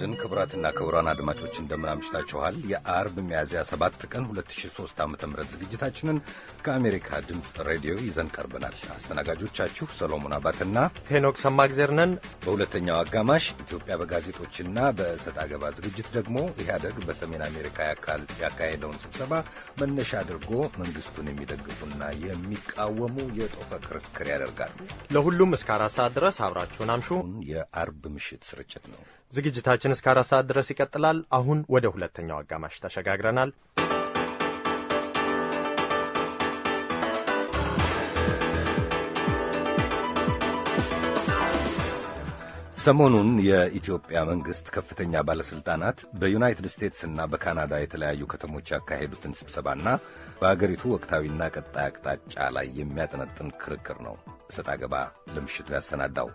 ይስጥልን ክቡራትና ክቡራን አድማጮች እንደምን አምሽታችኋል። የአርብ ሚያዝያ 7 ቀን 2003 ዓ.ም ዝግጅታችንን ከአሜሪካ ድምጽ ሬዲዮ ይዘን ቀርበናል። አስተናጋጆቻችሁ ሰሎሞን አባተና ሄኖክ ሰማግዜር ነን። በሁለተኛው አጋማሽ ኢትዮጵያ በጋዜጦችና በእሰጥ አገባ ዝግጅት ደግሞ ኢህአደግ በሰሜን አሜሪካ ያካሄደውን ስብሰባ መነሻ አድርጎ መንግስቱን የሚደግፉና የሚቃወሙ የጦፈ ክርክር ያደርጋል። ለሁሉም እስከ 4 ሰዓት ድረስ አብራችሁን አምሹ። የአርብ ምሽት ስርጭት ነው። ዝግጅታችን እስከ 4 ሰዓት ድረስ ይቀጥላል። አሁን ወደ ሁለተኛው አጋማሽ ተሸጋግረናል። ሰሞኑን የኢትዮጵያ መንግስት ከፍተኛ ባለስልጣናት በዩናይትድ ስቴትስ እና በካናዳ የተለያዩ ከተሞች ያካሄዱትን ስብሰባና በአገሪቱ ወቅታዊና ቀጣይ አቅጣጫ ላይ የሚያጠነጥን ክርክር ነው እሰጥ አገባ ለምሽቱ ያሰናዳው።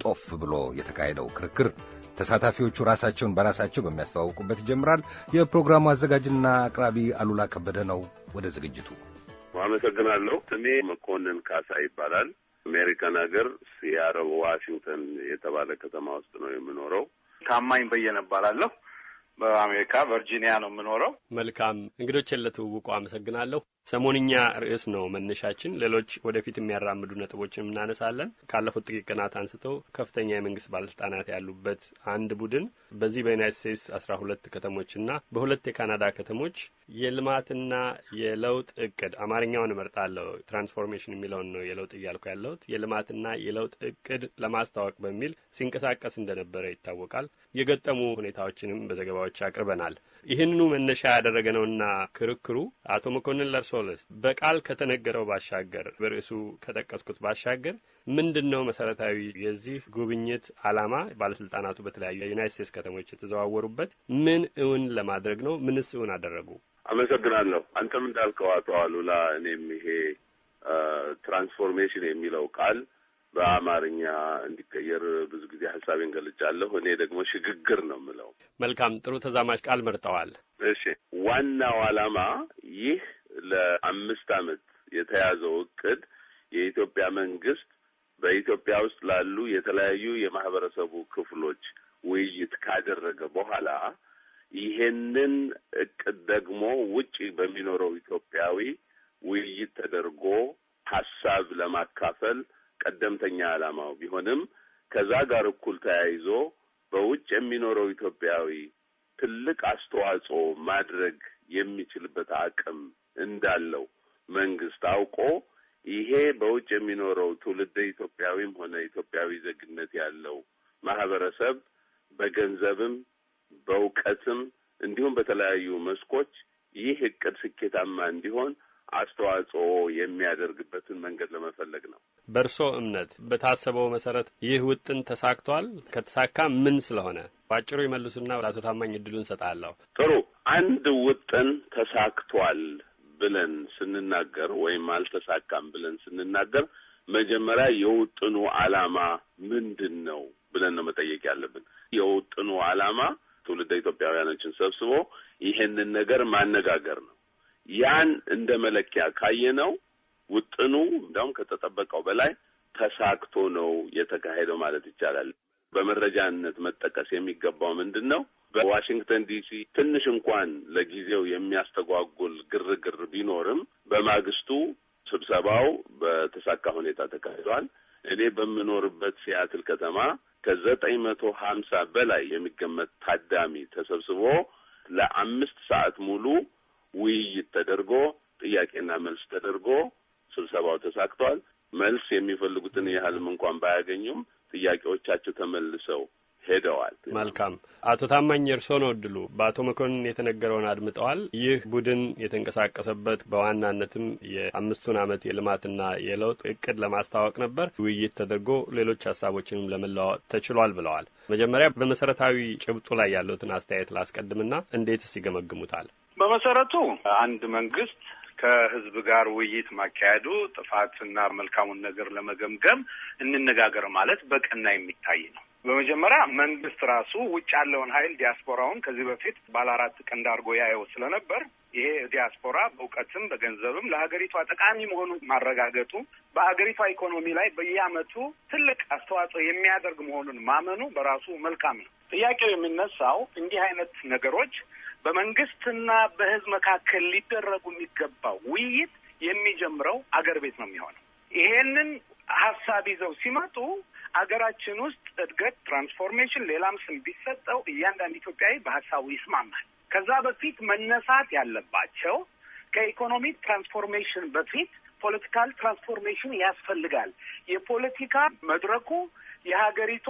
ጦፍ ብሎ የተካሄደው ክርክር ተሳታፊዎቹ ራሳቸውን በራሳቸው በሚያስተዋውቁበት ይጀምራል። የፕሮግራሙ አዘጋጅና አቅራቢ አሉላ ከበደ ነው። ወደ ዝግጅቱ አመሰግናለሁ። ስሜ መኮንን ካሳ ይባላል። አሜሪካን ሀገር ሲያትል ዋሽንግተን የተባለ ከተማ ውስጥ ነው የምኖረው። ታማኝ በየነ እባላለሁ። በአሜሪካ ቨርጂኒያ ነው የምኖረው። መልካም እንግዶችን ለትውውቁ አመሰግናለሁ። ሰሞንኛ ርዕስ ነው መነሻችን። ሌሎች ወደፊት የሚያራምዱ ነጥቦችን እናነሳለን። ካለፉት ጥቂት ቀናት አንስተው ከፍተኛ የመንግስት ባለስልጣናት ያሉበት አንድ ቡድን በዚህ በዩናይትድ ስቴትስ 12 ከተሞችና በሁለት የካናዳ ከተሞች የልማትና የለውጥ እቅድ አማርኛውን እመርጣለሁ፣ ትራንስፎርሜሽን የሚለውን ነው የለውጥ እያልኩ ያለሁት፣ የልማትና የለውጥ እቅድ ለማስተዋወቅ በሚል ሲንቀሳቀስ እንደነበረ ይታወቃል። የገጠሙ ሁኔታዎችንም በዘገባዎች አቅርበናል። ይህንኑ መነሻ ያደረገ ነውና ክርክሩ አቶ መኮንን ለርሶልስ በቃል ከተነገረው ባሻገር በርዕሱ ከጠቀስኩት ባሻገር ምንድነው መሰረታዊ የዚህ ጉብኝት ዓላማ? ባለስልጣናቱ በተለያዩ የዩናይትድ ስቴትስ ከተሞች የተዘዋወሩበት ምን እውን ለማድረግ ነው? ምንስ እውን አደረጉ? አመሰግናለሁ። አንተም እንዳልከው አቶ አሉላ፣ እኔም ይሄ ትራንስፎርሜሽን የሚለው ቃል በአማርኛ እንዲቀየር ብዙ ጊዜ ሐሳቤን ገልጫለሁ። እኔ ደግሞ ሽግግር ነው የምለው። መልካም፣ ጥሩ ተዛማጅ ቃል መርጠዋል። እሺ፣ ዋናው ዓላማ ይህ ለ5 ዓመት የተያዘው እቅድ የኢትዮጵያ መንግስት በኢትዮጵያ ውስጥ ላሉ የተለያዩ የማህበረሰቡ ክፍሎች ውይይት ካደረገ በኋላ ይሄንን እቅድ ደግሞ ውጪ በሚኖረው ኢትዮጵያዊ ውይይት ተደርጎ ሐሳብ ለማካፈል ቀደምተኛ ዓላማው ቢሆንም ከዛ ጋር እኩል ተያይዞ በውጭ የሚኖረው ኢትዮጵያዊ ትልቅ አስተዋጽኦ ማድረግ የሚችልበት አቅም እንዳለው መንግስት አውቆ ይሄ በውጭ የሚኖረው ትውልደ ኢትዮጵያዊም ሆነ ኢትዮጵያዊ ዜግነት ያለው ማህበረሰብ በገንዘብም በእውቀትም እንዲሁም በተለያዩ መስኮች ይህ እቅድ ስኬታማ እንዲሆን አስተዋጽኦ የሚያደርግበትን መንገድ ለመፈለግ ነው። በእርሶ እምነት በታሰበው መሰረት ይህ ውጥን ተሳክቷል? ከተሳካ ምን ስለሆነ ባጭሩ ይመልሱና አቶ ታማኝ እድሉን ሰጣለሁ። ጥሩ። አንድ ውጥን ተሳክቷል ብለን ስንናገር ወይም አልተሳካም ብለን ስንናገር መጀመሪያ የውጥኑ ዓላማ ምንድን ነው ብለን ነው መጠየቅ ያለብን። የውጥኑ ዓላማ ትውልደ ኢትዮጵያውያኖችን ሰብስቦ ይሄንን ነገር ማነጋገር ነው። ያን እንደ መለኪያ ካየነው ውጥኑ እንደውም ከተጠበቀው በላይ ተሳክቶ ነው የተካሄደው ማለት ይቻላል። በመረጃነት መጠቀስ የሚገባው ምንድነው? በዋሽንግተን ዲሲ ትንሽ እንኳን ለጊዜው የሚያስተጓጉል ግርግር ቢኖርም በማግስቱ ስብሰባው በተሳካ ሁኔታ ተካሂዷል። እኔ በምኖርበት ሲያትል ከተማ ከ950 በላይ የሚገመት ታዳሚ ተሰብስቦ ለ5 ሰዓት ሙሉ ውይይት ተደርጎ ጥያቄና መልስ ተደርጎ ስብሰባው ተሳክቷል። መልስ የሚፈልጉትን ያህልም እንኳን ባያገኙም ጥያቄዎቻቸው ተመልሰው ሄደዋል። መልካም። አቶ ታማኝ እርስዎ ነው እድሉ። በአቶ መኮንን የተነገረውን አድምጠዋል። ይህ ቡድን የተንቀሳቀሰበት በዋናነትም የ5 ዓመት የልማትና የለውጥ እቅድ ለማስተዋወቅ ነበር። ውይይት ተደርጎ ሌሎች ሀሳቦችንም ለመለዋወጥ ተችሏል ብለዋል። መጀመሪያ በመሰረታዊ ጭብጡ ላይ ያለውን አስተያየት ላስቀድምና እንዴትስ ይገመግሙታል? በመሰረቱ አንድ መንግስት ከህዝብ ጋር ውይይት ማካሄዱ ጥፋትና መልካሙን ነገር ለመገምገም እንነጋገር ማለት በቀና የሚታይ ነው። በመጀመሪያ መንግስት ራሱ ውጭ ያለውን ኃይል ዲያስፖራውን ከዚህ በፊት ባለ 4 ቀንድ አድርጎ ያየው ስለነበር ይሄ ዲያስፖራ በእውቀትም በገንዘብም ለሀገሪቷ ጠቃሚ መሆኑን ማረጋገጡ በሀገሪቷ ኢኮኖሚ ላይ በየዓመቱ ትልቅ አስተዋጽኦ የሚያደርግ መሆኑን ማመኑ በራሱ መልካም ነው። ጥያቄው የሚነሳው እንዲህ አይነት ነገሮች በመንግስትና በህዝብ መካከል ሊደረጉ የሚገባው ውይይት የሚጀምረው አገር ቤት ነው የሚሆነው። ይሄንን ሀሳብ ይዘው ሲመጡ አገራችን ውስጥ እድገት፣ ትራንስፎርሜሽን፣ ሌላም ስም ቢሰጠው እያንዳንዱ ኢትዮጵያዊ በሀሳቡ ይስማማል። ከዛ በፊት መነሳት ያለባቸው ከኢኮኖሚክ ትራንስፎርሜሽን በፊት ፖለቲካል ትራንስፎርሜሽን ያስፈልጋል። የፖለቲካ መድረኩ የሀገሪቷ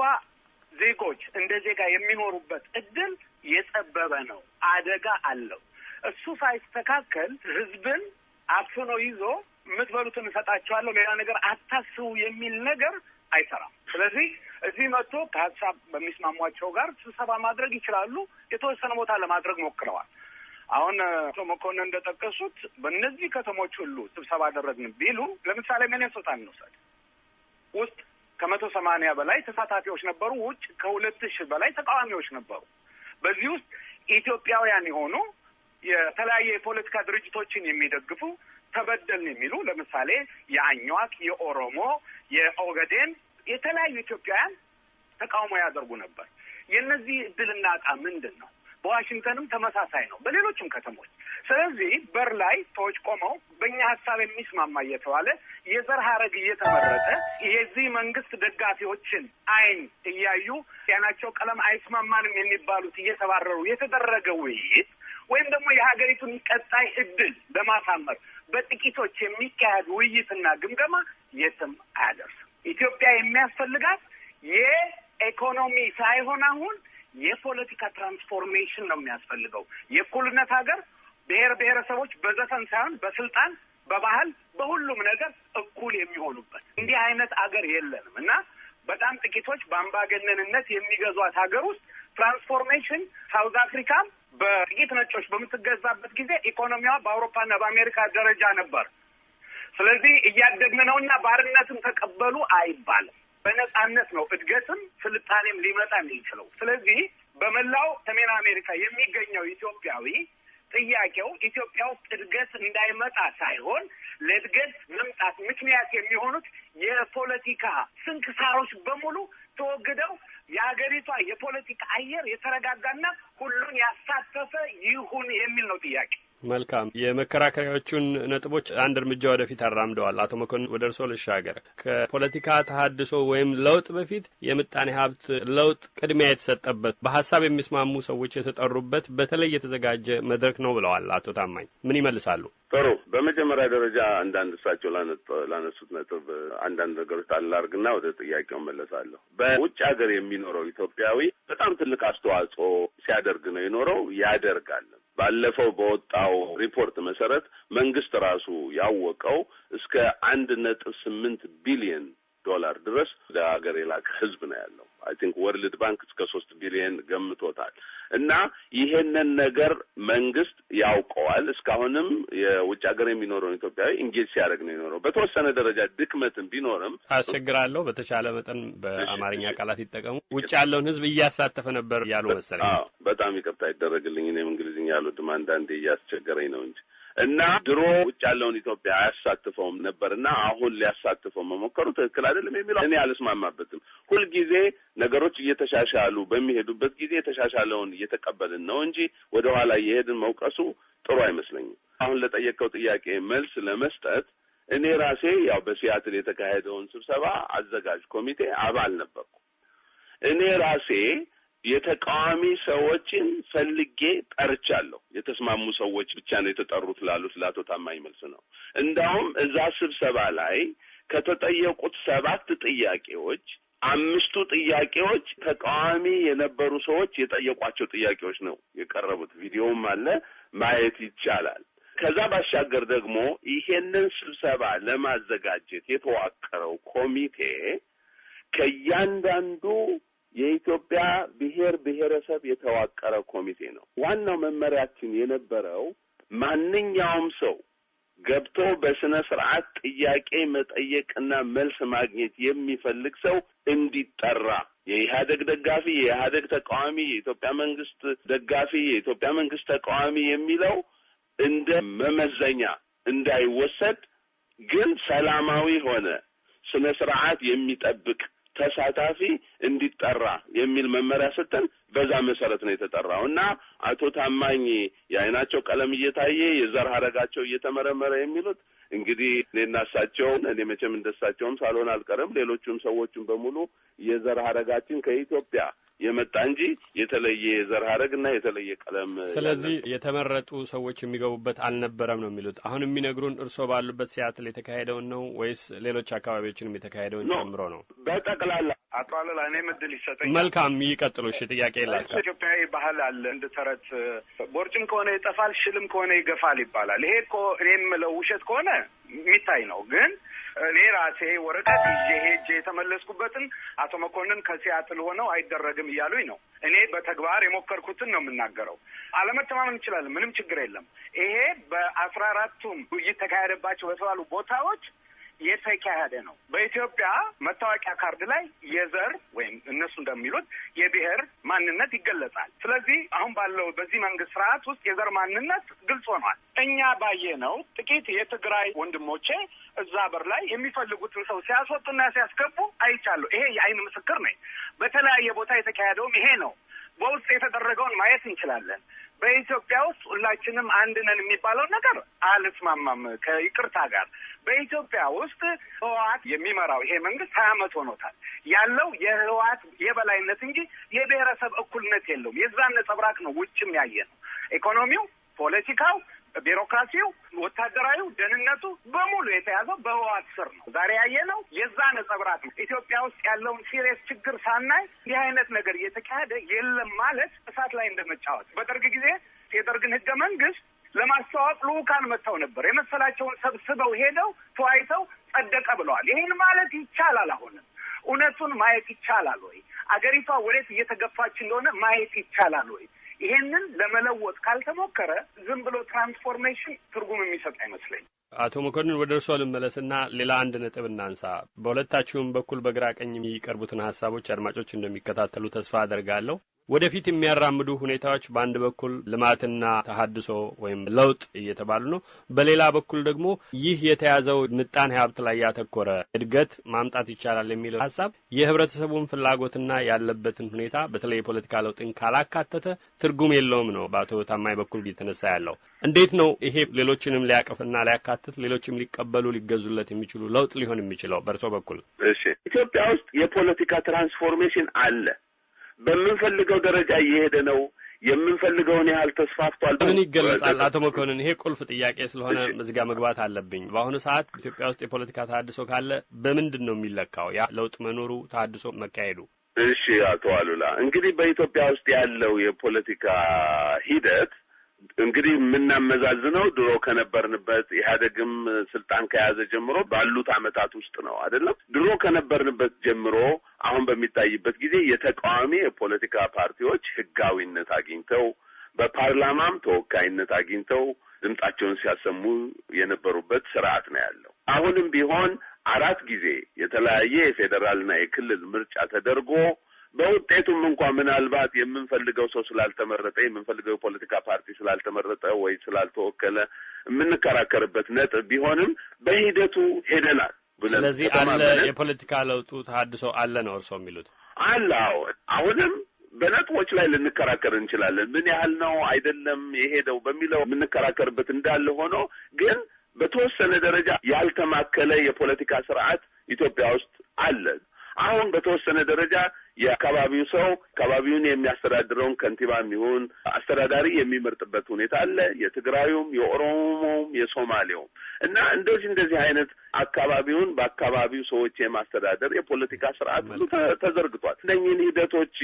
ዜጎች እንደ ዜጋ የሚኖሩበት እድል የጠበበ ነው፣ አደጋ አለው። እሱ ሳይስተካከል ህዝብን አፍኖ ይዞ የምትበሉትን እሰጣቸዋለሁ ሌላ ነገር አታስቡ የሚል ነገር አይሰራም። ስለዚህ እዚህ መጥቶ ከሀሳብ በሚስማሟቸው ጋር ስብሰባ ማድረግ ይችላሉ። የተወሰነ ቦታ ለማድረግ ሞክረዋል። አሁን አቶ መኮንን እንደጠቀሱት በእነዚህ ከተሞች ሁሉ ስብሰባ አደረግን ቢሉ ለምሳሌ ሚኔሶታ እንውሰድ። ውስጥ 180 በላይ ተሳታፊዎች ነበሩ። ውጭ 2000 በላይ ተቃዋሚዎች ነበሩ። በዚህ ውስጥ ኢትዮጵያውያን የሆኑ የተለያየ የፖለቲካ ድርጅቶችን የሚደግፉ ተበደልን የሚሉ ለምሳሌ የአኟክ፣ የኦሮሞ፣ የኦጋዴን የተለያዩ ኢትዮጵያውያን ተቃውሞ ያደርጉ ነበር። የእነዚህ እድልና ዕጣ ምንድን ነው? በዋሽንግተንም ተመሳሳይ ነው፣ በሌሎችም ከተሞች። ስለዚህ በር ላይ ሰዎች ቆመው በእኛ ሀሳብ የሚስማማ እየተባለ የዘር ሀረግ እየተመረጠ የዚህ መንግስት ደጋፊዎችን አይን እያዩ ያናቸው ቀለም አይስማማንም የሚባሉት እየተባረሩ የተደረገ ውይይት ወይም ደግሞ የሀገሪቱን ቀጣይ እድል ለማሳመር በጥቂቶች የሚካሄድ ውይይትና ግምገማ የትም አያደርስም። ኢትዮጵያ የሚያስፈልጋት የኢኮኖሚ ሳይሆን አሁን የፖለቲካ ትራንስፎርሜሽን ነው የሚያስፈልገው። የእኩልነት ሀገር ብሔር ብሔረሰቦች በዘፈን ሳይሆን በስልጣን፣ በባህል፣ በሁሉም ነገር እኩል የሚሆኑበት እንዲህ አይነት አገር የለንም እና በጣም ጥቂቶች በአምባገነንነት የሚገዟት ሀገር ውስጥ ትራንስፎርሜሽን ሳውዝ አፍሪካ በጥቂት ነጮች በምትገዛበት ጊዜ ኢኮኖሚዋ በአውሮፓና በአሜሪካ ደረጃ ነበር። ስለዚህ እያደግን ነውና ባርነትን ተቀበሉ አይባልም። በነጻነት ነው እድገትም ስልጣኔም ሊመጣ የሚችለው። ስለዚህ በመላው ሰሜን አሜሪካ የሚገኘው ኢትዮጵያዊ ጥያቄው ኢትዮጵያ ውስጥ እድገት እንዳይመጣ ሳይሆን ለእድገት መምጣት ምክንያት የሚሆኑት የፖለቲካ ስንክሳሮች በሙሉ ተወግደው የሀገሪቷ የፖለቲካ አየር የተረጋጋና ሁሉን ያሳተፈ ይሁን የሚል ነው ጥያቄ። መልካም። የመከራከሪያዎቹን ነጥቦች አንድ እርምጃ ወደፊት አራምደዋል። አቶ መኮንን ወደ እርስዎ ልሻገር። ከፖለቲካ ተሀድሶ ወይም ለውጥ በፊት የምጣኔ ሀብት ለውጥ ቅድሚያ የተሰጠበት በሀሳብ የሚስማሙ ሰዎች የተጠሩበት በተለይ የተዘጋጀ መድረክ ነው ብለዋል አቶ ታማኝ። ምን ይመልሳሉ? ጥሩ። በመጀመሪያ ደረጃ አንዳንድ እሳቸው ላነሱት ነጥብ አንዳንድ ነገሮች አላርግና ወደ ጥያቄው መለሳለሁ። በውጭ ሀገር የሚኖረው ኢትዮጵያዊ በጣም ትልቅ አስተዋጽኦ ሲያደርግ ነው የኖረው፣ ያደርጋል። ባለፈው በወጣው ሪፖርት መሰረት መንግስት ራሱ ያወቀው እስከ 1.8 ቢሊዮን ዶላር ድረስ ለሀገር የላከ ህዝብ ነው ያለው። አይ ቲንክ ወርልድ ባንክ እስከ 3 ቢሊዮን ገምቶታል። እና ይሄንን ነገር መንግስት ያውቀዋል። እስካሁንም የውጭ ሀገር የሚኖረው ኢትዮጵያዊ ኢንጌጅ ሲያደርግ ነው የኖረው። በተወሰነ ደረጃ ድክመትን ቢኖርም አስቸግራለሁ፣ በተቻለ መጠን በአማርኛ ቃላት ይጠቀሙ፣ ውጭ ያለውን ህዝብ እያሳተፈ ነበር ያሉ መሰለኝ። አዎ፣ በጣም ይቅርታ ይደረግልኝ። እኔም እንግሊዝኛ ያልወድም አንዳንዴ እያስቸገረኝ ነው እንጂ እና ድሮ ውጭ ያለውን ኢትዮጵያ አያሳትፈውም ነበርና አሁን ሊያሳትፈው መሞከሩ ትክክል አይደለም የሚለው እኔ አልስማማበትም። ሁልጊዜ ነገሮች እየተሻሻሉ በሚሄዱበት ጊዜ የተሻሻለውን እየተቀበልን ነው እንጂ ወደ ኋላ እየሄድን መውቀሱ ጥሩ አይመስለኝም። አሁን ለጠየቀው ጥያቄ መልስ ለመስጠት እኔ ራሴ ያው በሲያትል የተካሄደውን ስብሰባ አዘጋጅ ኮሚቴ አባል ነበርኩ። እኔ ራሴ የተቃዋሚ ሰዎችን ፈልጌ ጠርቻለሁ። የተስማሙ ሰዎች ብቻ ነው የተጠሩት ላሉት ለአቶ ታማኝ መልስ ነው። እንዳውም እዛ ስብሰባ ላይ ከተጠየቁት 7 ጥያቄዎች 5 ጥያቄዎች ተቃዋሚ የነበሩ ሰዎች የጠየቋቸው ጥያቄዎች ነው የቀረቡት። ቪዲዮም አለ፣ ማየት ይቻላል። ከዛ ባሻገር ደግሞ ይሄንን ስብሰባ ለማዘጋጀት የተዋቀረው ኮሚቴ ከእያንዳንዱ የኢትዮጵያ ብሔር ብሔረሰብ የተዋቀረ ኮሚቴ ነው። ዋናው መመሪያችን የነበረው ማንኛውም ሰው ገብቶ በስነ ስርዓት ጥያቄ መጠየቅና መልስ ማግኘት የሚፈልግ ሰው እንዲጠራ፣ የኢህአደግ ደጋፊ፣ የኢህአደግ ተቃዋሚ፣ የኢትዮጵያ መንግስት ደጋፊ፣ የኢትዮጵያ መንግስት ተቃዋሚ የሚለው እንደ መመዘኛ እንዳይወሰድ ግን ሰላማዊ ሆነ ስነ ስርዓት የሚጠብቅ ተሳታፊ እንዲጠራ የሚል መመሪያ ሰጥተን በዛ መሰረት ነው የተጠራው እና አቶ ታማኝ የአይናቸው ቀለም እየታየ የዘር ሐረጋቸው እየተመረመረ የሚሉት እንግዲህ እኔና እሳቸው እኔ መቼም እንደሳቸውም ሳልሆን አልቀርም ሌሎቹም ሰዎችም በሙሉ የዘር ሐረጋችን ከኢትዮጵያ የመጣ እንጂ የተለየ የዘር ሐረግና የተለየ ቀለም ስለዚህ የተመረጡ ሰዎች የሚገቡበት አልነበረም ነው የሚሉት። አሁን የሚነግሩን እርስዎ ባሉበት ሲያትል የተካሄደውን ነው ወይስ ሌሎች አካባቢዎችንም የተካሄደውን ጨምሮ ነው? በጠቅላላ አቶ አለላ እኔ ምድል ይሰጠኝ። መልካም ይቀጥሉ። እሺ ጥያቄ ላስቀር። ኢትዮጵያዊ ባህል አለ እንደ ተረት ቦርጭም ከሆነ ይጠፋል ሽልም ከሆነ ይገፋል ይባላል። ይሄ እኮ እኔ የምለው ውሸት ከሆነ የሚታይ ነው። ግን እኔ ራሴ ወረቀት ይዤ ሄጄ የተመለስኩበትን አቶ መኮንን ከሲያትል ሆነው አይደረግም እያሉኝ ነው። እኔ በተግባር የሞከርኩትን ነው የምናገረው። አለመተማመን እንችላለን፣ ምንም ችግር የለም። ይሄ በ14ቱም ውይይት ተካሄደባቸው በተባሉ ቦታዎች የተካሄደ ነው። በኢትዮጵያ መታወቂያ ካርድ ላይ የዘር ወይም እነሱ እንደሚሉት የብሔር ማንነት ይገለጻል። ስለዚህ አሁን ባለው በዚህ መንግስት ስርዓት ውስጥ የዘር ማንነት ግልጽ ሆኗል። እኛ ባየነው ጥቂት የትግራይ ወንድሞቼ እዛ በር ላይ የሚፈልጉትን ሰው ሲያስወጡና ሲያስገቡ አይቻለሁ። ይሄ የአይን ምስክር ነኝ። በተለያየ ቦታ የተካሄደውም ይሄ ነው። በውስጥ የተደረገውን ማየት እንችላለን። በኢትዮጵያ ውስጥ ሁላችንም አንድ ነን የሚባለው ነገር አልስማማም ከይቅርታ ጋር። በኢትዮጵያ ውስጥ ህወሓት የሚመራው ይሄ መንግስት 20 ዓመት ሆኖታል። ያለው የህወሓት የበላይነት እንጂ የብሔረሰብ እኩልነት የለውም። የዛን ነጸብራቅ ነው ውጭም ያየ ነው። ኢኮኖሚው፣ ፖለቲካው፣ ቢሮክራሲው፣ ወታደራዊው፣ ደህንነቱ በሙሉ የተያዘው በህወሓት ስር ነው። ዛሬ ያየነው የዛ ነጸብራቅ ነው። ኢትዮጵያ ውስጥ ያለውን ሲሪየስ ችግር ሳናይ ይህ አይነት ነገር እየተካሄደ የለም ማለት እሳት ላይ እንደመጫወት። በደርግ ጊዜ የደርግን ህገ መንግስት ለማስተዋወቅ ልኡካን መጥተው ነበር። የመሰላቸውን ሰብስበው ሄደው ተወያይተው ጸደቀ ብለዋል። ይህን ማለት ይቻላል። አሁንም እውነቱን ማየት ይቻላል ወይ? አገሪቷ ወዴት እየተገፋች እንደሆነ ማየት ይቻላል ወይ? ይሄንን ለመለወጥ ካልተሞከረ ዝም ብሎ ትራንስፎርሜሽን ትርጉም የሚሰጥ አይመስለኝም። አቶ መኮንን ወደ እርስዎ ልመለስና ሌላ አንድ ነጥብ እናንሳ። በሁለታችሁም በኩል በግራ ቀኝ የሚቀርቡትን ሀሳቦች አድማጮች እንደሚከታተሉ ተስፋ አደርጋለሁ። ወደፊት የሚያራምዱ ሁኔታዎች በአንድ በኩል ልማትና ተሐድሶ ወይም ለውጥ እየተባሉ ነው። በሌላ በኩል ደግሞ ይህ የተያዘው ምጣኔ ሀብት ላይ ያተኮረ እድገት ማምጣት ይቻላል የሚለው ሀሳብ የህብረተሰቡን ፍላጎትና ያለበትን ሁኔታ በተለይ የፖለቲካ ለውጥን ካላካተተ ትርጉም የለውም ነው በአቶ ታማኝ በኩል እየተነሳ ያለው። እንዴት ነው ይሄ ሌሎችንም ሊያቀፍና ሊያካትት ሌሎችም ሊቀበሉ ሊገዙለት የሚችሉ ለውጥ ሊሆን የሚችለው በእርሶ በኩል? እሺ፣ ኢትዮጵያ ውስጥ የፖለቲካ ትራንስፎርሜሽን አለ። በምንፈልገው ደረጃ እየሄደ ነው። የምንፈልገውን ያህል ተስፋፍቷል። ምን ይገለጻል? አቶ መኮንን ይሄ ቁልፍ ጥያቄ ስለሆነ መዝጋ መግባት አለብኝ። በአሁኑ ሰዓት ኢትዮጵያ ውስጥ የፖለቲካ ተሐድሶ ካለ በምንድን ነው የሚለካው? ያ ለውጥ መኖሩ ተሐድሶ መካሄዱ? እሺ አቶ አሉላ፣ እንግዲህ በኢትዮጵያ ውስጥ ያለው የፖለቲካ ሂደት እንግዲህ የምናመዛዝነው ድሮ ከነበርንበት ኢህአዴግም ስልጣን ከያዘ ጀምሮ ባሉት አመታት ውስጥ ነው አይደለም። ድሮ ከነበርንበት ጀምሮ አሁን በሚታይበት ጊዜ የተቃዋሚ የፖለቲካ ፓርቲዎች ህጋዊነት አግኝተው በፓርላማም ተወካይነት አግኝተው ድምጻቸውን ሲያሰሙ የነበሩበት ስርዓት ነው ያለው። አሁንም ቢሆን 4 ጊዜ የተለያየ የፌዴራልና የክልል ምርጫ ተደርጎ በውጤቱም እንኳን ምናልባት የምንፈልገው ሰው ስላልተመረጠ የምንፈልገው የፖለቲካ ፓርቲ ስላልተመረጠ ወይ ስላልተወከለ የምንከራከርበት ነጥብ ቢሆንም በሂደቱ ሄደናል ብለን ስለዚህ አለ የፖለቲካ ለውጡ ተሐድሶ አለ ነው እርስዎ የሚሉት? አለ። አሁንም በነጥቦች ላይ ልንከራከር እንችላለን። ምን ያህል ነው አይደለም የሄደው በሚለው የምንከራከርበት እንዳለ ሆኖ ግን በተወሰነ ደረጃ ያልተማከለ የፖለቲካ ስርዓት ኢትዮጵያ ውስጥ አለ። አሁን በተወሰነ ደረጃ የአካባቢው ሰው አካባቢውን የሚያስተዳድረውን ከንቲባም ይሁን አስተዳዳሪ የሚመርጥበት ሁኔታ አለ። የትግራዩም፣ የኦሮሞውም፣ የሶማሌውም እና እንደዚህ አይነት አካባቢውን በአካባቢው ሰዎች የማስተዳደር የፖለቲካ ስርዓት ሁሉ ተዘርግቷል። እነኚህን ሂደቶች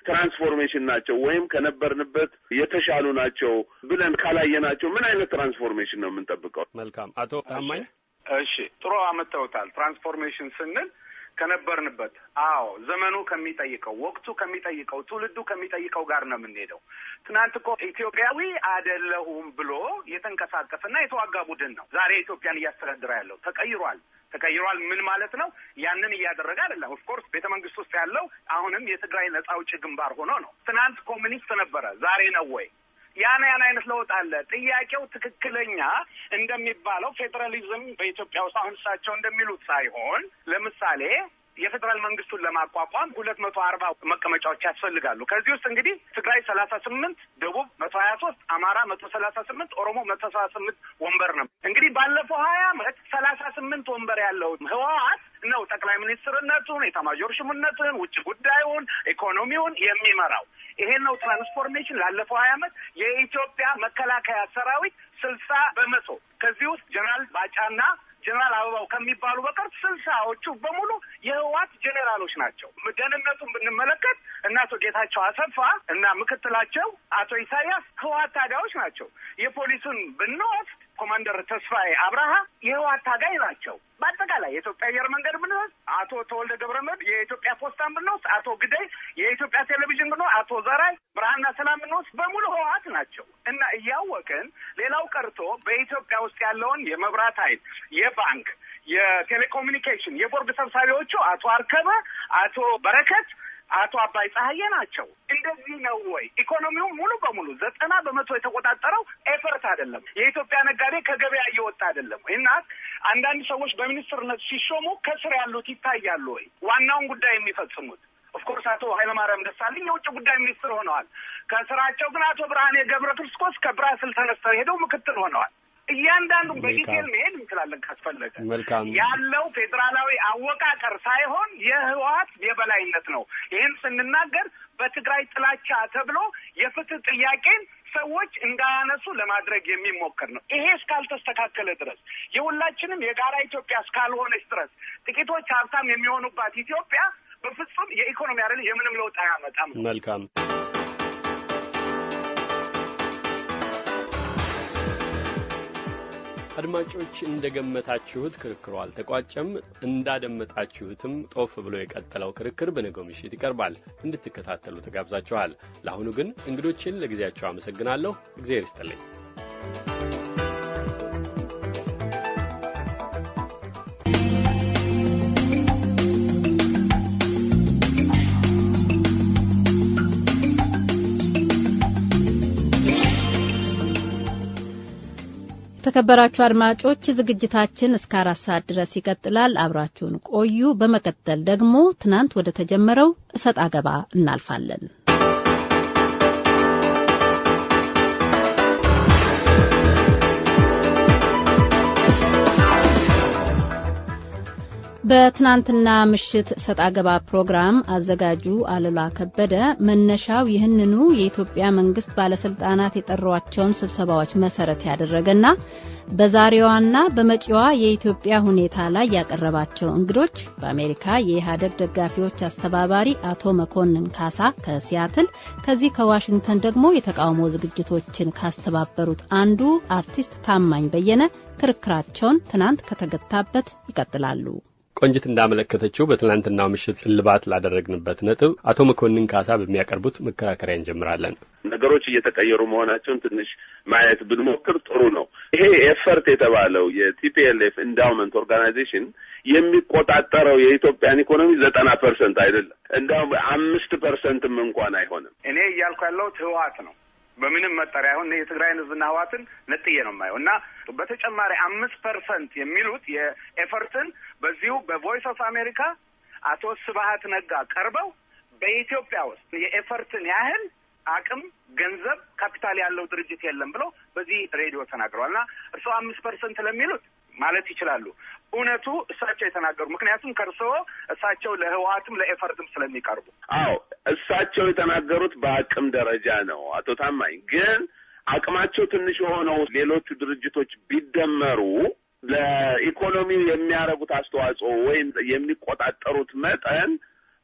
ትራንስፎርሜሽን ናቸው ወይም ከነበርንበት የተሻሉ ናቸው ብለን ካላየናቸው ምን አይነት ትራንስፎርሜሽን ነው የምንጠብቀው? መልካም አቶ ታማኝ። እሺ ጥሩ አመጣውታል። ትራንስፎርሜሽን ስንል ከነበርንበት ዘመኑ ከሚጠይቀው ወቅቱ ከሚጠይቀው ትውልዱ ከሚጠይቀው ጋር ነው የምንሄደው። ትናንት እኮ ኢትዮጵያዊ አይደለሁም ብሎ የተንቀሳቀሰና የተዋጋ ቡድን ነው ዛሬ ኢትዮጵያን እያስተዳደረ ያለው። ተቀይሯል ምን ማለት ነው? ያንን እያደረገ አይደለም። ኦፍ ኮርስ ቤተ መንግስት ውስጥ ያለው አሁንም የትግራይ ነጻ አውጪ ግንባር ሆኖ ነው። ትናንት ኮሙኒስት ነበረ፣ ዛሬ ነው ወይ? ያን አይነት ለውጥ አለ። ጥያቄው ትክክለኛ እንደሚባለው ፌደራሊዝም በኢትዮጵያ ውስጥ አሁን እሳቸው እንደሚሉት ሳይሆን ለምሳሌ የፌደራል መንግስቱን ለማቋቋም 240 መቀመጫዎች ያስፈልጋሉ። ከዚህ ውስጥ እንግዲህ ትግራይ 38፣ ደቡብ 123፣ አማራ 138፣ ኦሮሞ 178 ወንበር ነው። እንግዲህ ባለፈው 20 ዓመት 38 ወንበር ያለው ህወሓት ነው ጠቅላይ ሚኒስትርነቱን፣ ኤታማዦር ሹምነቱን፣ ውጭ ጉዳዩን፣ ኢኮኖሚውን የሚመራው። ይሄን ነው ትራንስፎርሜሽን ላለፈው 20 ዓመት የኢትዮጵያ መከላከያ ሰራዊት 60% ከዚህ ውስጥ ጀነራል ባጫና ጀነራል አበባው ከሚባሉ በቀር 60ዎቹ በሙሉ የህወሓት ጄኔራሎች ናቸው። ደህንነቱን ብንመለከት እና አቶ ጌታቸው አሰፋ እና ምክትላቸው አቶ ኢሳያስ ህወሓት ታጋዮች ናቸው። የፖሊሱን ብንወስድ ኮማንደር ተስፋዬ አብርሃ የህወሓት ታጋይ ናቸው። በአጠቃላይ የኢትዮጵያ አየር መንገድ ብንወስድ አቶ ተወልደ ገብረመድህን፣ የኢትዮጵያ ፖስታን ብንወስድ አቶ ግደይ፣ የኢትዮጵያ ቴሌቪዥን ብንወስድ አቶ ዘራይ ብርሃንና ሰላም ብንወስድ በሙሉ ህወሓት ናቸው። እና እያወቅን ሌላው ቀርቶ በኢትዮጵያ ውስጥ ያለውን የመብራት ኃይል፣ የባንክ፣ የቴሌኮሙኒኬሽን የቦርድ ሰብሳቢዎቹ አቶ አርከበ፣ አቶ በረከት፣ አቶ አባይ ፀሐዬ ናቸው። እንደዚህ ነው ወይ? ኢኮኖሚው ሙሉ በሙሉ 90% የተቆጣጠረው ኤፈርት አይደለም። የኢትዮጵያ ነጋዴ ከገበያ እየወጣ አይደለም። እና አንዳንድ ሰዎች በሚኒስትርነት ሲሾሙ ከስር ያሉት ይታያሉ ወይ? ዋናውን ጉዳይ የሚፈጽሙት ኦፍኮርስ አቶ ኃይለማርያም ደሳለኝ የውጭ ጉዳይ ሚኒስትር ሆነዋል። ከስራቸው ግን አቶ ብርሃኔ ገብረ ክርስቶስ ከብራስል ተነስተው ሄደው ምክትል ሆነዋል። እያንዳንዱን በዲቴል መሄድ እንችላለን ካስፈለገ። ያለው ፌዴራላዊ አወቃቀር ሳይሆን የህወሓት የበላይነት ነው። ይህን ስንናገር በትግራይ ጥላቻ ተብሎ የፍትህ ጥያቄን ሰዎች እንዳያነሱ ለማድረግ የሚሞከር ነው። ይሄ እስካልተስተካከለ ድረስ የሁላችንም የጋራ ኢትዮጵያ እስካልሆነች ድረስ ጥቂቶች ሀብታም የሚሆኑባት ኢትዮጵያ በፍጹም የኢኮኖሚ አይደል የምንም ለውጥ አያመጣም። መልካም አድማጮች እንደገመታችሁት ክርክሩ አልተቋጨም። እንዳደመጣችሁትም ጦፍ ብሎ የቀጠለው ክርክር በነገው ምሽት ይቀርባል። እንድትከታተሉ ተጋብዛችኋል። ለአሁኑ ግን እንግዶችን ለጊዜያቸው አመሰግናለሁ። እግዚአብሔር ይስጥልኝ። ተከበራችሁ አድማጮች ዝግጅታችን እስከ 4 ሰዓት ድረስ ይቀጥላል። አብራችሁን ቆዩ። በመቀጠል ደግሞ ትናንት ወደ ተጀመረው እሰጥ አገባ እናልፋለን። በትናንትና ምሽት ሰጣ ገባ ፕሮግራም አዘጋጁ አለላ ከበደ መነሻው ይህንኑ የኢትዮጵያ መንግስት ባለስልጣናት የጠሯቸውን ስብሰባዎች መሰረት ያደረገና በዛሬዋና በመጪዋ የኢትዮጵያ ሁኔታ ላይ ያቀረባቸው እንግዶች በአሜሪካ የኢህአዴግ ደጋፊዎች አስተባባሪ አቶ መኮንን ካሳ ከሲያትል፣ ከዚህ ከዋሽንግተን ደግሞ የተቃውሞ ዝግጅቶችን ካስተባበሩት አንዱ አርቲስት ታማኝ በየነ ክርክራቸውን ትናንት ከተገታበት ይቀጥላሉ። ቆንጅት እንዳመለከተችው በትናንትናው ምሽት ልባት ላደረግንበት ነጥብ አቶ መኮንን ካሳ በሚያቀርቡት መከራከሪያ እንጀምራለን። ነገሮች እየተቀየሩ መሆናቸውን ትንሽ ማየት ብንሞክር ጥሩ ነው። ይሄ ኤፈርት የተባለው የቲፒኤልኤፍ ኢንዳውመንት ኦርጋናይዜሽን የሚቆጣጠረው የኢትዮጵያን ኢኮኖሚ 90% አይደለም፣ እንደውም 5%ም እንኳን አይሆንም። እኔ እያልኩ ያለሁት ህወሓት ነው። በምንም መጠሪያ አሁን የትግራይን ህዝብና ህወሓትን ነጥዬ ነው የማየው እና በተጨማሪ 5% የሚሉት የኤፈርትን በዚሁ በቮይስ ኦፍ አሜሪካ አቶ ስብሃት ነጋ ቀርበው በኢትዮጵያ ውስጥ የኤፈርትን ያህል አቅም፣ ገንዘብ፣ ካፒታል ያለው ድርጅት የለም ብሎ በዚህ ሬዲዮ ተናግረዋልና እርስዎ 5% ለሚሉት ማለት ይችላሉ። እውነቱ እሳቸው የተናገሩ ምክንያቱም ከርሰው እሳቸው ለህወሓትም ለኤፈርትም ስለሚቀርቡ። አዎ እሳቸው የተናገሩት በአቅም ደረጃ ነው። አቶ ታማኝ ግን አቅማቸው ትንሽ የሆነው ሌሎቹ ድርጅቶች ቢደመሩ ለኢኮኖሚው የሚያደርጉት አስተዋጽኦ ወይም የሚቆጣጠሩት መጠን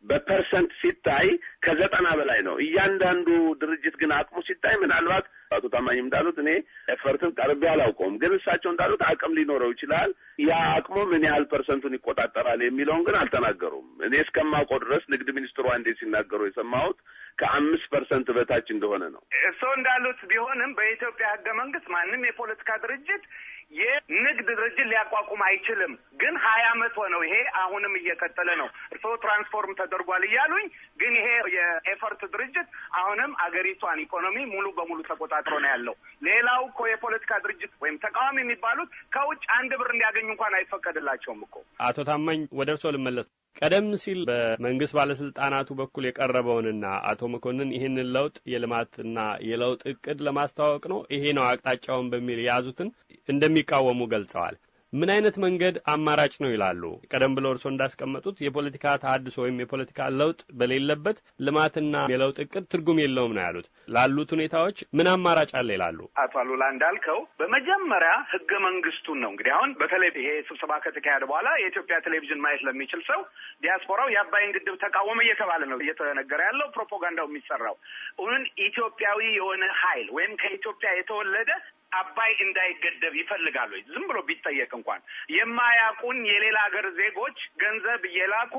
በፐርሰንት ሲታይ ከ90 በላይ ነው። እያንዳንዱ ድርጅት ግን አቅሙ ሲታይ ምናልባት አቶ ታማኝ እንዳሉት እኔ ኤፈርትን ቀርቤ አላውቀውም፣ ግን እሳቸው እንዳሉት አቅም ሊኖረው ይችላል። ያ አቅሙ ምን ያህል ፐርሰንቱን ይቆጣጠራል የሚለውን ግን አልተናገሩም። እኔ እስከማውቀው ድረስ ንግድ ሚኒስትሩ አንዴ ሲናገሩ የሰማሁት ከ5% በታች እንደሆነ ነው። እርስዎ እንዳሉት ቢሆንም በኢትዮጵያ ህገ መንግስት ማንም የፖለቲካ ድርጅት የንግድ ድርጅት ሊያቋቁም አይችልም። ግን 20 ዓመት ሆነው ይሄ አሁንም እየቀጠለ ነው። እርስዎ ትራንስፎርም ተደርጓል እያሉኝ፣ ግን ይሄ የኤፈርት ድርጅት አሁንም አገሪቷን ኢኮኖሚ ሙሉ በሙሉ ተቆጣጥሮ ነው ያለው። ሌላው እኮ የፖለቲካ ድርጅት ወይም ተቃዋሚ የሚባሉት ከውጭ 1 ብር እንዲያገኙ እንኳን አይፈቀድላቸውም እኮ። አቶ ታማኝ ወደ እርስዎ ልመለስ። ቀደም ሲል በመንግስት ባለስልጣናቱ በኩል የቀረበውንና አቶ መኮንን ይህንን ለውጥ የልማትና የለውጥ እቅድ ለማስተዋወቅ ነው ይሄ ነው አቅጣጫውን በሚል የያዙትን እንደሚቃወሙ ገልጸዋል። ምን አይነት መንገድ አማራጭ ነው ይላሉ? ቀደም ብለው እርስዎ እንዳስቀመጡት የፖለቲካ ተሐድሶ ወይም የፖለቲካ ለውጥ በሌለበት ልማትና የለውጥ እቅድ ትርጉም የለውም ነው ያሉት። ላሉት ሁኔታዎች ምን አማራጭ አለ ይላሉ? አቶ አሉላ እንዳልከው በመጀመሪያ ህገ መንግስቱን ነው እንግዲህ አሁን በተለይ ይሄ ስብሰባ ከተካሄደ በኋላ የኢትዮጵያ ቴሌቪዥን ማየት ለሚችል ሰው ዲያስፖራው የአባይን ግድብ ተቃወመ እየተባለ ነው እየተነገረ ያለው፣ ፕሮፓጋንዳው የሚሰራው። እውን ኢትዮጵያዊ የሆነ ኃይል ወይም ከኢትዮጵያ የተወለደ አባይ እንዳይገደብ ይፈልጋሉ? ዝም ብሎ ቢጠየቅ እንኳን የማያውቁን የሌላ ሀገር ዜጎች ገንዘብ እየላኩ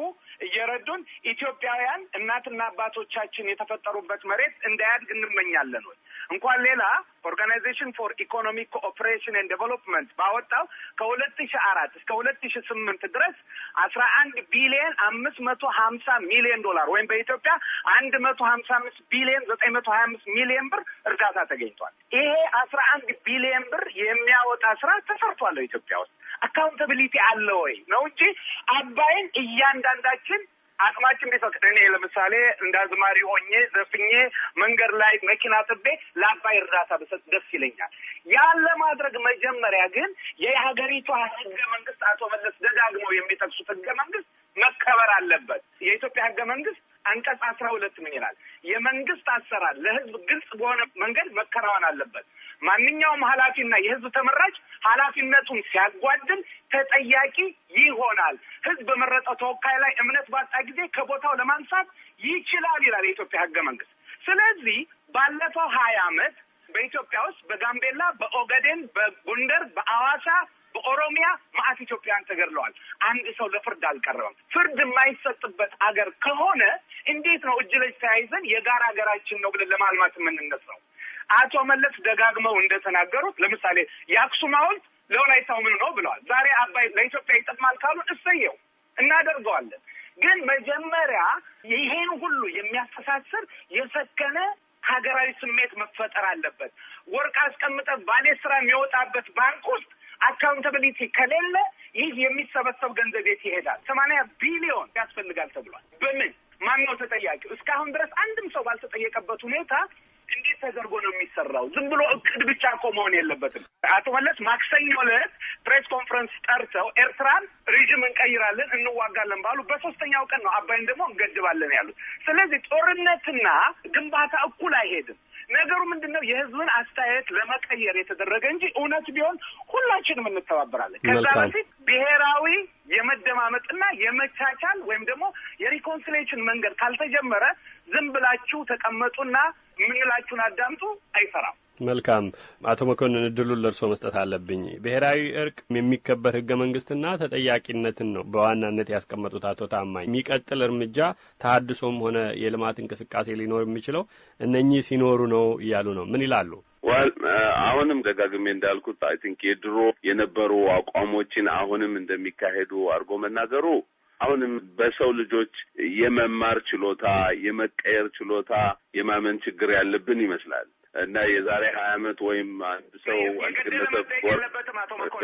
እየረዱን ኢትዮጵያውያን እናትና አባቶቻችን የተፈጠሩበት መሬት እንዳያድግ እንመኛለን ወይ? እንኳን ሌላ ኦርጋናይዜሽን ፎር ኢኮኖሚክ ኮኦፕሬሽን ኤንድ ዴቨሎፕመንት ባወጣው ከ2004 እስከ 2008 ድረስ 11 ቢሊዮን 550 ሚሊዮን ዶላር ወይም በኢትዮጵያ 155 ቢሊዮን 925 ሚሊዮን ብር እርዳታ ተገኝቷል። ይሄ 11 ቢሊዮን ብር የሚያወጣ ስራ ተሰርቷል ኢትዮጵያ ውስጥ። አካውንታቢሊቲ አለ ወይ ነው እንጂ አባይን እያንዳንዳችን አቅማችን ቢፈቅድ እኔ ለምሳሌ እንዳዝማሪ ሆኜ ዘፍኜ መንገድ ላይ መኪና ጥቤ ለአባይ እርዳታ ብሰጥ ደስ ይለኛል። ያን ለማድረግ መጀመሪያ ግን የሀገሪቷ ህገ መንግስት አቶ መለስ ደጋግመው የሚጠቅሱት ህገ መንግስት መከበር አለበት። የኢትዮጵያ ህገ መንግስት አንቀጽ 12 ምን ይላል? የመንግስት አሰራር ለህዝብ ግልጽ በሆነ መንገድ መከናወን አለበት። ማንኛውም ኃላፊና የህዝብ ተመራጭ ኃላፊነቱን ሲያጓድል ተጠያቂ ይሆናል። ህዝብ በመረጠው ተወካይ ላይ እምነት ባጣ ጊዜ ከቦታው ለማንሳት ይችላል ይላል የኢትዮጵያ ህገ መንግስት። ስለዚህ ባለፈው 20 ዓመት በኢትዮጵያ ውስጥ በጋምቤላ፣ በኦጋዴን፣ በጎንደር፣ በአዋሳ፣ በኦሮሚያ ማአት ኢትዮጵያውያን ተገድለዋል። አንድ ሰው ለፍርድ አልቀረበም። ፍርድ የማይሰጥበት አገር ከሆነ እንዴት ነው እጅ ለእጅ ተያይዘን የጋራ ሀገራችን ነው ብለን ለማልማት የምንነሳው? አቶ መለስ ደጋግመው እንደተናገሩት ለምሳሌ የአክሱም ሐውልት ለወላይታው ምን ነው ብለዋል። ዛሬ አባይ ለኢትዮጵያ ይጠቅማል ካሉን እሰየው እናደርገዋለን። ግን መጀመሪያ ይሄን ሁሉ የሚያስተሳስር የሰከነ ሀገራዊ ስሜት መፈጠር አለበት። ወርቅ አስቀምጠ ባሌ ስራ የሚወጣበት ባንክ ውስጥ አካውንታቢሊቲ ከሌለ ይህ የሚሰበሰብ ገንዘብ የት ይሄዳል? 80 ቢሊዮን ያስፈልጋል ተብሏል። በምን ማን ነው ተጠያቂው? እስካሁን ድረስ አንድም ሰው ባልተጠየቀበት ሁኔታ እንዴት ተደርጎ ነው የሚሰራው? ዝም ብሎ እቅድ ብቻ እኮ መሆን የለበትም። አቶ መለስ ማክሰኞ ዕለት ፕሬስ ኮንፈረንስ ጠርተው ኤርትራን ሪጅም እንቀይራለን እንዋጋለን ባሉ በሶስተኛው ቀን ነው አባይን ደግሞ እንገድባለን ያሉት። ስለዚህ ጦርነትና ግንባታ እኩል አይሄድም። ነገሩ ምንድነው? የህዝብን አስተያየት ለመቀየር የተደረገ እንጂ እውነት ቢሆን ሁላችንም እንተባበራለን። ከዛ በፊት ብሔራዊ የመደማመጥና የመቻቻል ወይም ደግሞ የሪኮንሲሌሽን መንገድ ካልተጀመረ ዝም ብላችሁ ተቀመጡና ምንላችሁን አዳምጡ አይሰራም። መልካም አቶ መኮንን እድሉን ለርሶ መስጠት አለብኝ። ብሔራዊ እርቅ የሚከበር ህገ መንግስትና ተጠያቂነትን ነው በዋናነት ያስቀመጡት አቶ ታማኝ። የሚቀጥል እርምጃ ተሐድሶም ሆነ የልማት እንቅስቃሴ ሊኖር የሚችለው እነኚህ ሲኖሩ ነው እያሉ ነው። ምን ይላሉ? አሁንም ደጋግሜ እንዳልኩት አይ ቲንክ የድሮ የነበሩ አቋሞችን አሁንም እንደሚካሄዱ አድርጎ መናገሩ አሁንም በሰው ልጆች የመማር ችሎታ፣ የመቀየር ችሎታ የማመን ችግር ያለብን ይመስላል። እና የዛሬ 20 ዓመት ወይም አንድ ሰው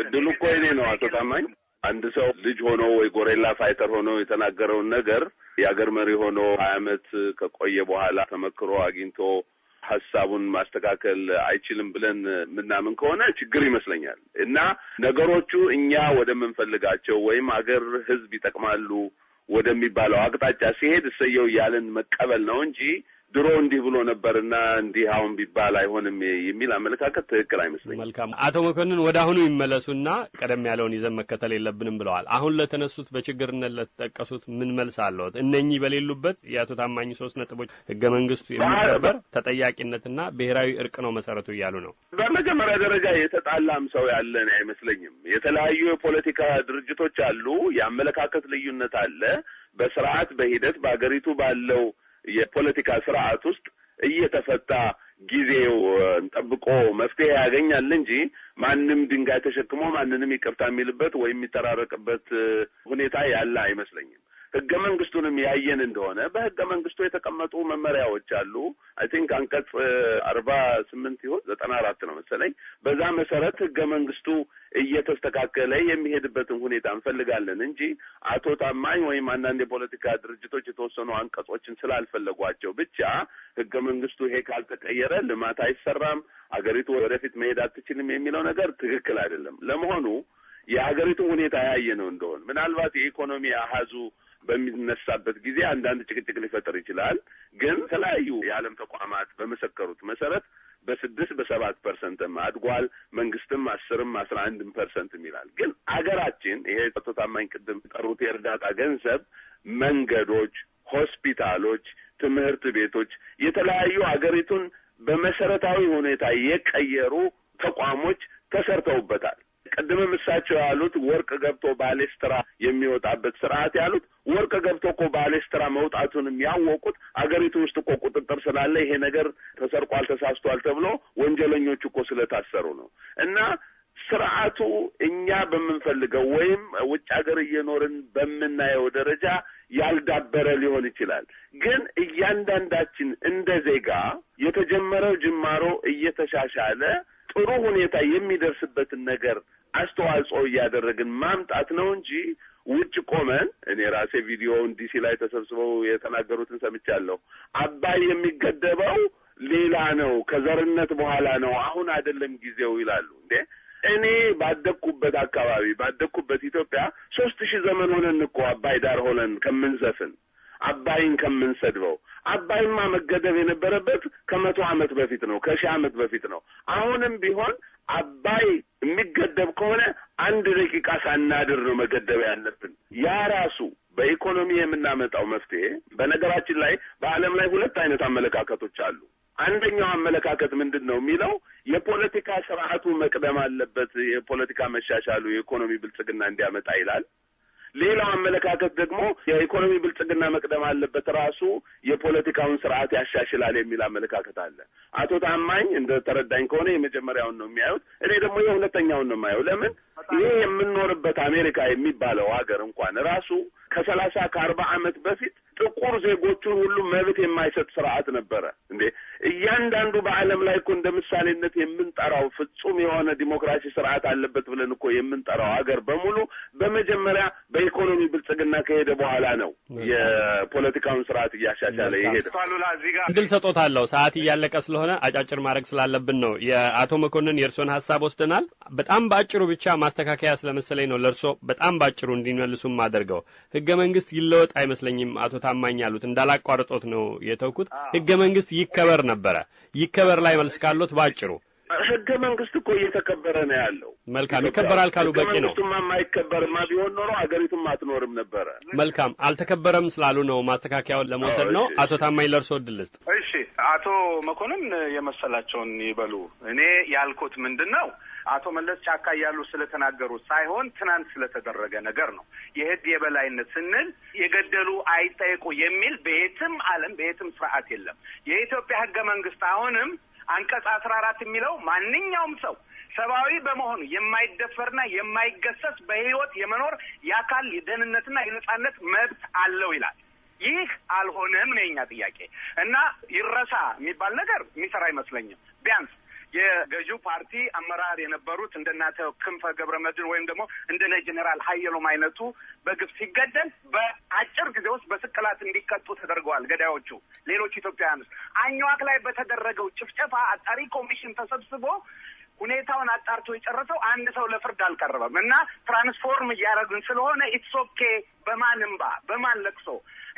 እድሉ እኮ እኔ ነው አቶ ታማኝ አንድ ሰው ልጅ ሆኖ ወይ ጎሬላ ፋይተር ሆኖ የተናገረውን ነገር የአገር መሪ ሆኖ 20 ዓመት ከቆየ በኋላ ተመክሮ አግኝቶ ሐሳቡን ማስተካከል አይችልም ብለን ምናምን ከሆነ ችግር ይመስለኛል። እና ነገሮቹ እኛ ወደምንፈልጋቸው ወይም አገር ህዝብ ይጠቅማሉ ወደሚባለው አቅጣጫ ሲሄድ እሰየው ያለን መቀበል ነው እንጂ ድሮ እንዲህ ብሎ ነበርና እንዲህ አሁን ቢባል አይሆንም የሚል አመለካከት ትክክል አይመስለኝም። መልካም አቶ መኮንን ወደ አሁኑ ይመለሱና ቀደም ያለውን ይዘን መከተል የለብንም ብለዋል። አሁን ለተነሱት በችግርነት ለተጠቀሱት ምን መልስ አለዎት? እነኚህ በሌሉበት የአቶ ታማኝ 3 ነጥቦች ህገ መንግስቱ የሚከበር ተጠያቂነትና ብሔራዊ እርቅ ነው መሰረቱ እያሉ ነው። በመጀመሪያ ደረጃ የተጣላም ሰው ያለን አይመስለኝም። የተለያዩ የፖለቲካ ድርጅቶች አሉ፣ የአመለካከት ልዩነት አለ። በስርዓት በሂደት በአገሪቱ ባለው የፖለቲካ ስርዓት ውስጥ እየተፈታ ጊዜው ጠብቆ መፍትሄ ያገኛል እንጂ ማንም ድንጋይ ተሸክሞ ማንንም ይቅርታ የሚልበት ወይም የሚተራረቅበት ሁኔታ ያለ አይመስለኝም። ህገ መንግስቱንም ያየን እንደሆነ በህገ መንግስቱ የተቀመጡ መመሪያዎች አሉ። አይ ቲንክ አንቀጽ 48 ይሁን 94 ነው መሰለኝ። በዛ መሰረት ህገ መንግስቱ እየተስተካከለ የሚሄድበትን ሁኔታ እንፈልጋለን እንጂ አቶ ታማኝ ወይም አንዳንድ የፖለቲካ ድርጅቶች የተወሰኑ አንቀጾችን ስላልፈለጓቸው ብቻ ህገ መንግስቱ ይሄ ካልተቀየረ ልማት አይሰራም፣ አገሪቱ ወደፊት መሄድ አትችልም የሚለው ነገር ትክክል አይደለም። ለመሆኑ የሀገሪቱ ሁኔታ ያየ ነው እንደሆነ ምናልባት የኢኮኖሚ አሃዙ በሚነሳበት ጊዜ አንዳንድ ጭቅጭቅ ሊፈጠር ይችላል። ግን የተለያዩ የዓለም ተቋማት በመሰከሩት መሰረት በ6-7% አድጓል። መንግስትም 10-11% ይላል። ግን አገራችን ይሄ አቶ ታማኝ ቅድም ጠሩት የእርዳታ ገንዘብ መንገዶች፣ ሆስፒታሎች፣ ትምህርት ቤቶች፣ የተለያዩ አገሪቱን በመሰረታዊ ሁኔታ የቀየሩ ተቋሞች ተሰርተውበታል። ቀደም እሳቸው ያሉት ወርቅ ገብቶ ባሌስትራ የሚወጣበት ስርዓት ያሉት ወርቅ ገብቶ እኮ ባሌስትራ መውጣቱንም ያወቁት አገሪቱ ውስጥ እኮ ቁጥጥር ስላለ ይሄ ነገር ተሰርቋል፣ ተሳስቷል ተብሎ ወንጀለኞቹ እኮ ስለታሰሩ ነው። እና ስርዓቱ እኛ በምንፈልገው ወይም ውጭ ሀገር እየኖርን በምናየው ደረጃ ያልዳበረ ሊሆን ይችላል። ግን እያንዳንዳችን እንደ ዜጋ የተጀመረው ጅማሮ እየተሻሻለ ጥሩ ሁኔታ የሚደርስበትን ነገር አስተዋጽኦ እያደረግን ማምጣት ነው እንጂ ውጭ ቆመን እኔ ራሴ ቪዲዮውን ዲሲ ላይ ተሰብስበው የተናገሩትን ሰምቻለሁ። አባይ የሚገደበው ሌላ ነው፣ ከዘርነት በኋላ ነው፣ አሁን አይደለም ጊዜው ይላሉ። እንዴ እኔ ባደኩበት አካባቢ ባደኩበት ኢትዮጵያ 3000 ዘመን ሆነን እኮ አባይ ዳር ሆነን ከምንዘፍን አባይን ከምንሰድበው አባይማ መገደብ የነበረበት ከ100 ዓመት በፊት ነው፣ ከ1000 ዓመት በፊት ነው። አሁንም ቢሆን አባይ የሚገደብ ከሆነ 1 ደቂቃ ሳናድር ነው መገደብ ያለብን። ያ ራሱ በኢኮኖሚ የምናመጣው መፍትሄ። በነገራችን ላይ በዓለም ላይ 2 አይነት አመለካከቶች አሉ። አንደኛው አመለካከት ምንድነው የሚለው የፖለቲካ ስርዓቱ መቅደም አለበት፣ የፖለቲካ መሻሻሉ የኢኮኖሚ ብልጽግና እንዲያመጣ ይላል። ሌላው አመለካከት ደግሞ የኢኮኖሚ ብልጽግና መቅደም አለበት፣ ራሱ የፖለቲካውን ስርዓት ያሻሽላል የሚል አመለካከት አለ። አቶ ታማኝ እንደ ተረዳኝ ከሆነ የመጀመሪያውን ነው የሚያዩት፣ እኔ ደግሞ የሁለተኛውን ነው የማየው። ለምን ይሄ የምንኖርበት አሜሪካ የሚባለው ሀገር እንኳን ራሱ ከ30-40 ዓመት በፊት ጥቁር ዜጎቹን ሁሉ መብት የማይሰጥ ስርዓት ነበረ። እንዴ እያንዳንዱ በዓለም ላይ እኮ እንደ ምሳሌነት የምንጠራው ፍጹም የሆነ ዲሞክራሲ ስርዓት አለበት ብለን እኮ የምንጠራው ሀገር በሙሉ በመጀመሪያ በኢኮኖሚ ብልጽግና ከሄደ በኋላ ነው የፖለቲካውን ስርዓት እያሻሻለ ይሄድ። ድል ሰጦታለሁ። ሰዓት እያለቀ ስለሆነ አጫጭር ማድረግ ስላለብን ነው። የአቶ መኮንን የእርሶን ሐሳብ ወስደናል። በጣም ባጭሩ ብቻ ማስተካከያ ስለመሰለኝ ነው ለርሶ በጣም ባጭሩ እንዲመልሱም አድርገው። ህገ መንግስት ይለወጥ አይመስለኝም አቶ ታማኝ ያሉት እንዳላቋርጦት ነው የተውኩት። ህገ መንግስት ይከበር ነበረ። ይከበር ላይ መልስ ካሉት ባጭሩ ህገ መንግስት እኮ እየተከበረ ነው ያለው። መልካም ይከበራል ካሉ በቂ ነው። መንግስቱማ የማይከበርማ ቢሆን ኖሮ አገሪቱም አትኖርም ነበረ። መልካም አልተከበረም ስላሉ ነው ማስተካከያውን ለመውሰድ ነው። አቶ ታማኝ ለርሶ ድል ልስጥ። እሺ አቶ መኮንን የመሰላቸውን ይበሉ። እኔ ያልኩት ምንድነው አቶ መለስ ጫካ እያሉ ስለተናገሩት ሳይሆን ትናንት ስለተደረገ ነገር ነው። የህግ የበላይነት ስንል የገደሉ አይጠየቁ የሚል በየትም ዓለም በየትም ስርዓት የለም። የኢትዮጵያ ህገ መንግስት አሁንም አንቀጽ 14 የሚለው ማንኛውም ሰው ሰብአዊ በመሆኑ የማይደፈርና የማይገሰስ በህይወት የመኖር የአካል የደህንነትና የነጻነት መብት አለው ይላል። ይህ አልሆነም ነው የኛ ጥያቄ እና ይረሳ የሚባል ነገር የሚሰራ አይመስለኝም። ቢያንስ የገዢው ፓርቲ አመራር የነበሩት እንደናተ ክንፈ ገብረመድህን ወይም ደግሞ እንደነ ጀነራል ሀየሎም አይነቱ በግፍ ሲገደል በአጭር ጊዜ ውስጥ በስቅላት እንዲቀጡ ተደርገዋል ገዳዮቹ። ሌሎች ኢትዮጵያውያንስ አኝዋክ ላይ በተደረገው ጭፍጨፋ አጣሪ ኮሚሽን ተሰብስቦ ሁኔታውን አጣርቶ የጨረሰው አንድ ሰው ለፍርድ አልቀረበም እና ትራንስፎርም እያደረግን ስለሆነ ኢትስ ኦኬ በማን እንባ በማን ለቅሶ።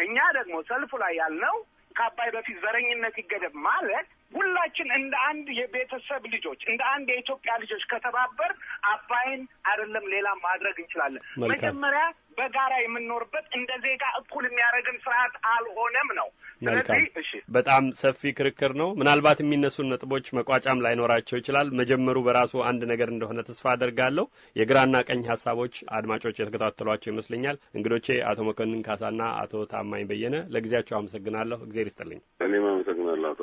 እኛ ደግሞ ሰልፉ ላይ ያልነው ከአባይ በፊት ዘረኝነት ይገደብ ማለት ሁላችን እንደ አንድ የቤተሰብ ልጆች እንደ አንድ የኢትዮጵያ ልጆች ከተባበር አባይን አይደለም ሌላ ማድረግ እንችላለን። መጀመሪያ በጋራ የምንኖርበት እንደ ዜጋ እኩል የሚያደርግን ስርዓት አልሆነም ነው። ስለዚህ እሺ በጣም ሰፊ ክርክር ነው። ምናልባት የሚነሱ ነጥቦች መቋጫም ላይኖራቸው ይችላል። መጀመሩ በራሱ አንድ ነገር እንደሆነ ተስፋ አደርጋለሁ። የግራና ቀኝ ሐሳቦች አድማጮች የተከታተሏቸው ይመስለኛል። እንግዶቼ አቶ መኮንን ካሳና አቶ ታማኝ በየነ ለጊዜያቸው አመሰግናለሁ። እግዚአብሔር ይስጥልኝ። እኔም አመሰግናለሁ አቶ